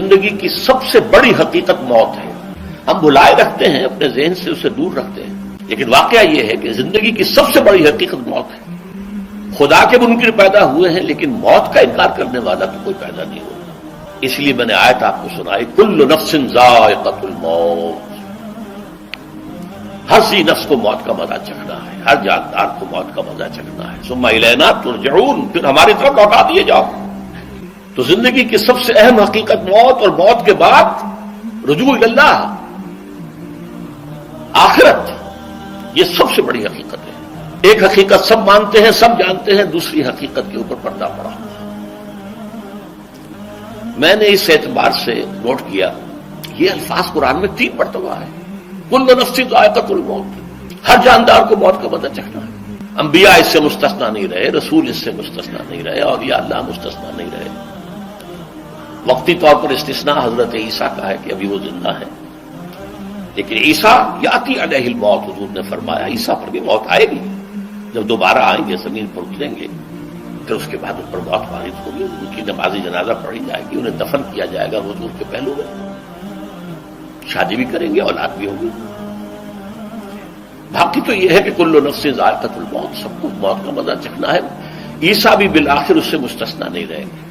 زندگی کی سب سے بڑی حقیقت موت ہے. ہم بھلائے رکھتے ہیں، اپنے ذہن سے اسے دور رکھتے ہیں، لیکن واقعہ یہ ہے کہ زندگی کی سب سے بڑی حقیقت موت ہے. خدا کے منکر پیدا ہوئے ہیں لیکن موت کا انکار کرنے والا تو کوئی پیدا نہیں ہوا. اس لیے میں نے آیت آپ کو سنائی، کل نفس ذائقۃ الموت. ہر سی نفس کو موت کا مزہ چکھنا ہے، ہر جاندار کو موت کا مزہ چکھنا ہے. ثم الینا ترجعون، پھر ہماری طرف لوٹا دیے جاؤ. تو زندگی کی سب سے اہم حقیقت موت، اور موت کے بعد رجوع اللہ، آخرت، یہ سب سے بڑی حقیقت ہے. ایک حقیقت سب مانتے ہیں، سب جانتے ہیں، دوسری حقیقت کے اوپر پردہ پڑا. میں نے اس اعتبار سے نوٹ کیا، یہ الفاظ قرآن میں 3 مرتبہ ہے. کل نفس ذائقۃ الموت، ہر جاندار کو موت کا مزہ چکھنا ہے. انبیاء اس سے مستثنا نہیں رہے، رسول اس سے مستثنا نہیں رہے، اولیاء اللہ مستثنا نہیں رہے. وقتی طور پر استثناء حضرت عیسیٰ کا ہے کہ ابھی وہ زندہ ہے، لیکن عیسیٰ یاتی علیہ الموت، حضور نے فرمایا عیسیٰ پر بھی موت آئے گی. جب دوبارہ آئیں گے، زمین پر اتریں گے، پھر اس کے بعد ان پر موت وارد ہوگی. ان کی نماز جنازہ پڑھی جائے گی، انہیں دفن کیا جائے گا حضور کے پہلو میں، شادی بھی کریں گے، اولاد بھی ہوگی. باقی تو یہ ہے کہ کل نفس ذائقۃ الموت، سب کو موت کا مزہ چکھنا ہے. عیسیٰ بھی بالآخر اس سے مستثنا نہیں رہیں گے.